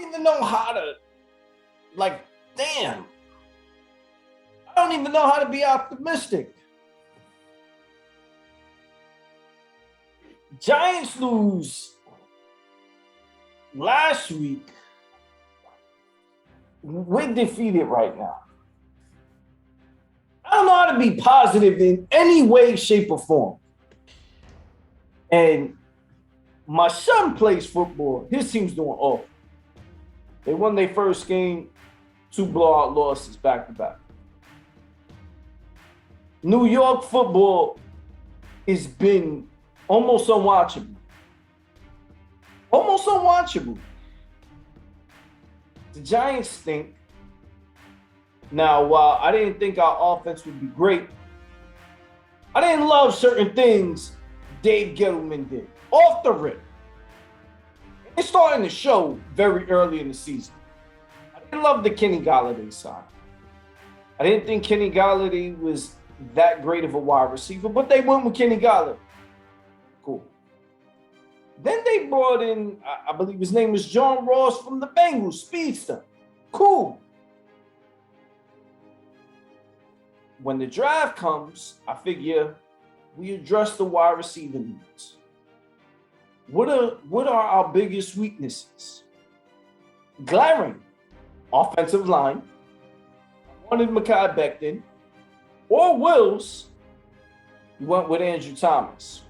even know how to, like, damn. I don't even know how to be optimistic. Giants lose last week. We're defeated right now. I don't know how to be positive in any way, shape, or form. And my son plays football. His team's doing awful. They won their first game, 2 blowout losses back to back. New York football has been almost unwatchable. Almost unwatchable. The Giants stink. Now, while I didn't think our offense would be great, I didn't love certain things Dave Gettleman did off the rip. It's starting to show very early in the season. I didn't love the Kenny Golladay sign. I didn't think Kenny Golladay was that great of a wide receiver, but they went with Kenny Golladay. Cool. Then they brought in, I believe his name was John Ross from the Bengals, speedster. Cool. When the draft comes, I figure we address the wide receiver needs. What are our biggest weaknesses? Glaring. Offensive line. I wanted Mekhi Becton. Or Wills. We went with Andrew Thomas.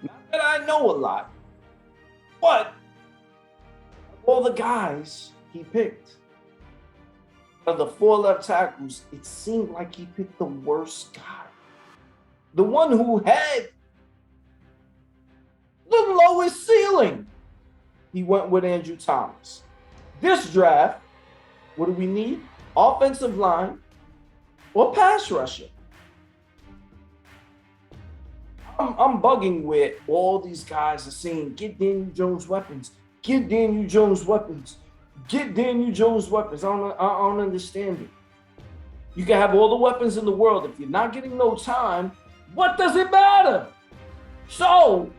Not that I know a lot, but all the guys he picked, of the 4 left tackles, it seemed like he picked the worst guy. The one who had the lowest ceiling. He went with Andrew Thomas. This draft, what do we need? Offensive line or pass rusher. I'm bugging where all these guys are saying, get Daniel Jones weapons. Get Daniel Jones weapons. Get Daniel Jones weapons. I don't understand it. You can have all the weapons in the world. If you're not getting no time, what does it matter? So,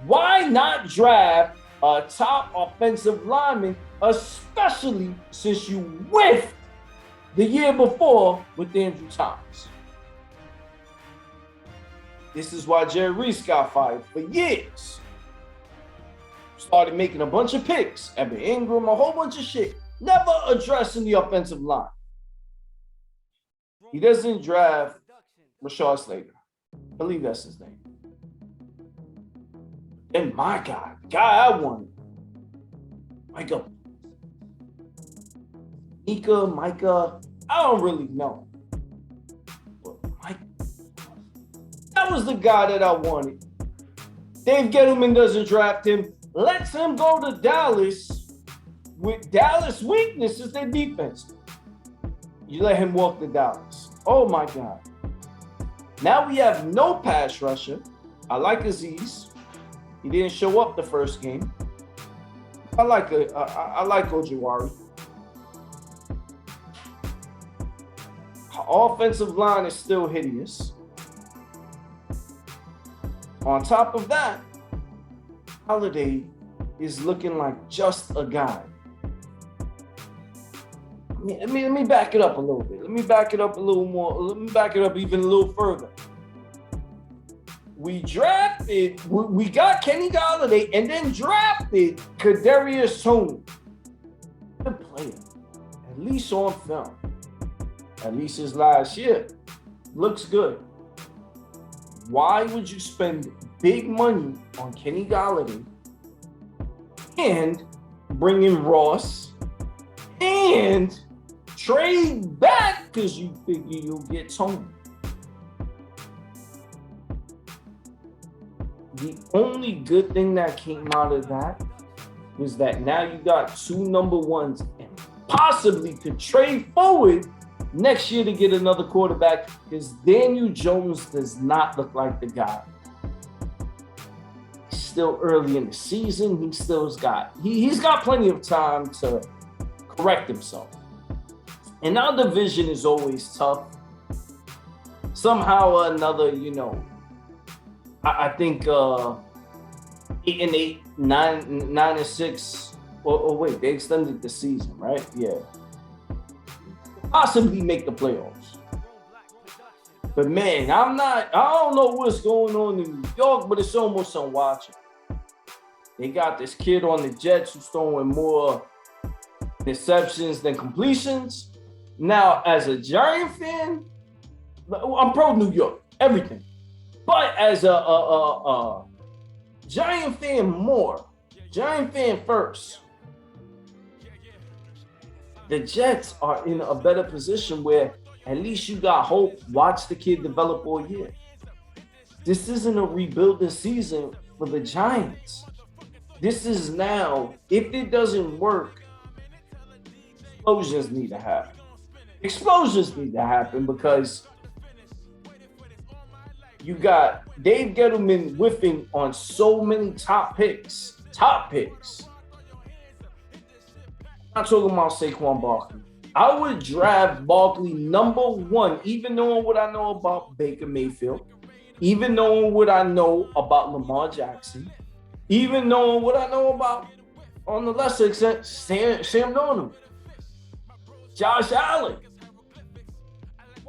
why not draft a top offensive lineman, especially since you whiffed the year before with Andrew Thomas? This is why Jerry Reese got fired for years. Started making a bunch of picks, Evan Ingram, a whole bunch of shit, never addressing the offensive line. He doesn't draft Rashad Slater. I believe that's his name. And my guy, the guy I wanted, Micah, I don't really know. But Mike, that was the guy that I wanted. Dave Gettleman doesn't draft him. Lets him go to Dallas with Dallas weaknesses, their defense. You let him walk to Dallas. Oh my God. Now we have no pass rusher. I like Aziz. He didn't show up the first game. I like Ojawari. Our offensive line is still hideous. On top of that, Holiday is looking like just a guy. Let me back it up a little bit. Let me back it up a little more. Let me back it up even a little further. We got Kenny Golladay and then drafted Kadarius Toney. Good player, at least on film. At least his last year. Looks good. Why would you spend big money on Kenny Golladay and bring in Ross and trade back because you figure you'll get Tony? The only good thing that came out of that was that now you got 2 number ones and possibly could trade forward next year to get another quarterback, because Daniel Jones does not look like the guy. He's still early in the season. He's got plenty of time to correct himself. And our division is always tough. Somehow or another, I think 8-8, 9-6 Oh, wait, they extended the season, right? Yeah. Possibly make the playoffs. But man, I don't know what's going on in New York, but it's almost unwatchable. They got this kid on the Jets who's throwing more interceptions than completions. Now, as a Giant fan, I'm pro New York, everything. But as a Giant fan more, Giant fan first, the Jets are in a better position where at least you got hope. Watch the kid develop all year. This isn't a rebuilding season for the Giants. This is now, if it doesn't work, explosions need to happen. Explosions need to happen because you got Dave Gettleman whiffing on so many top picks. Top picks. I'm not talking about Saquon Barkley. I would draft Barkley number 1, even knowing what I know about Baker Mayfield, even knowing what I know about Lamar Jackson, even knowing what I know about, on the lesser extent, Sam Darnold, Josh Allen.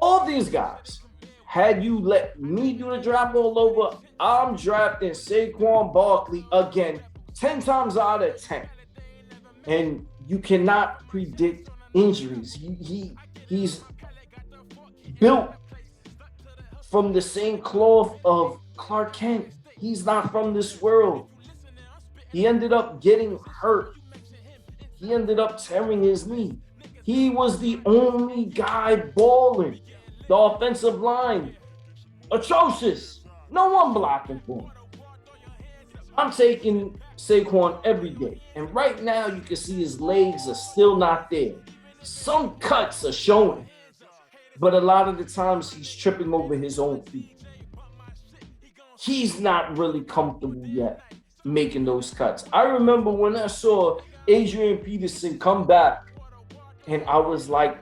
All these guys. Had you let me do the draft all over, I'm drafting Saquon Barkley again 10 times out of 10. And you cannot predict injuries. He's built from the same cloth of Clark Kent. He's not from this world. He ended up getting hurt. He ended up tearing his knee. He was the only guy balling. The offensive line, atrocious. No one blocking for him. I'm taking Saquon every day. And right now, you can see his legs are still not there. Some cuts are showing. But a lot of the times, he's tripping over his own feet. He's not really comfortable yet making those cuts. I remember when I saw Adrian Peterson come back, and I was like,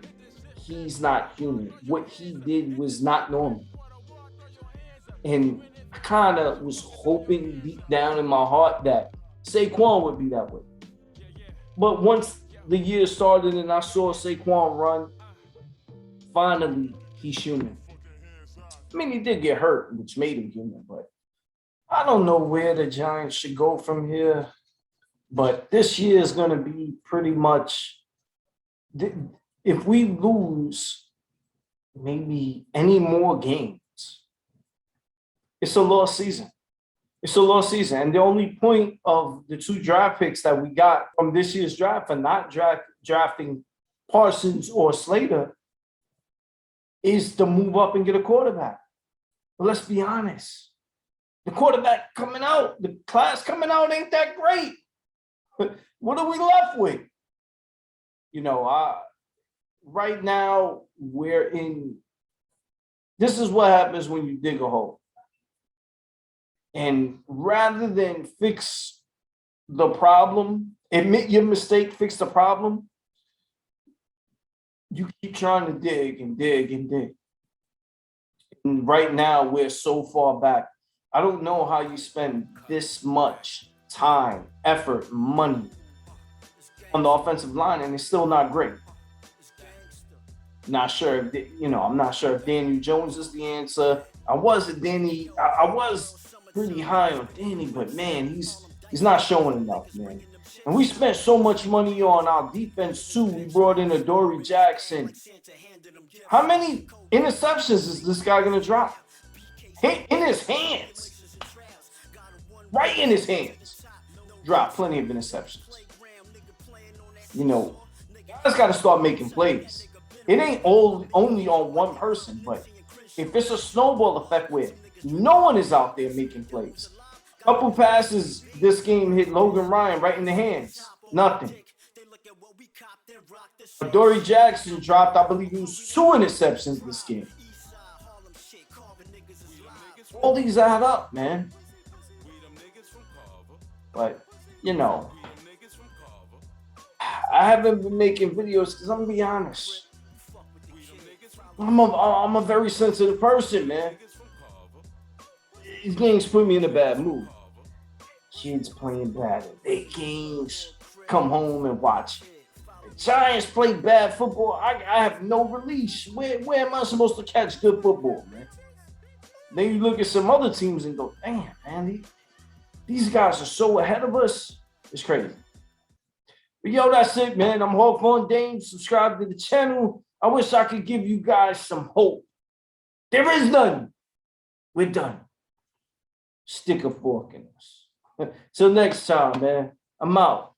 he's not human. What he did was not normal. And I kind of was hoping deep down in my heart that Saquon would be that way. But once the year started and I saw Saquon run, finally, he's human. I mean, he did get hurt, which made him human, but I don't know where the Giants should go from here. But this year is going to be pretty much, if we lose maybe any more games, it's a lost season. It's a lost season. And the only point of the 2 draft picks that we got from this year's draft for not drafting Parsons or Slater is to move up and get a quarterback. But let's be honest. The quarterback coming out, the class coming out ain't that great. What are we left with? Right now, this is what happens when you dig a hole. And rather than fix the problem, admit your mistake, fix the problem, you keep trying to dig and dig and dig. And right now, we're so far back. I don't know how you spend this much time, effort, money on the offensive line, and it's still not great. Not sure if, I'm not sure if Daniel Jones is the answer. I was pretty high on Danny, but man, he's not showing enough, man. And we spent so much money on our defense too. We brought in Adoree Jackson. How many interceptions is this guy gonna drop? In his hands. Right in his hands. Drop plenty of interceptions. Guys gotta start making plays. It ain't only on one person, but if it's a snowball effect where no one is out there making plays. Couple passes this game hit Logan Ryan right in the hands. Nothing. Adoree Jackson dropped, I believe it was 2 interceptions this game. All these add up, man. But, I haven't been making videos because I'm going to be honest. I'm a very sensitive person, man. These games put me in a bad mood. Kids playing bad at their games. come home and watch it. The Giants play bad football. I have no release. Where am I supposed to catch good football, man? Then you look at some other teams and go, damn, man, these guys are so ahead of us. It's crazy. But yo, that's it, man. I'm Hawk Dame. Subscribe to the channel. I wish I could give you guys some hope. There is none. We're done. Stick a fork in us. Till next time, man. I'm out.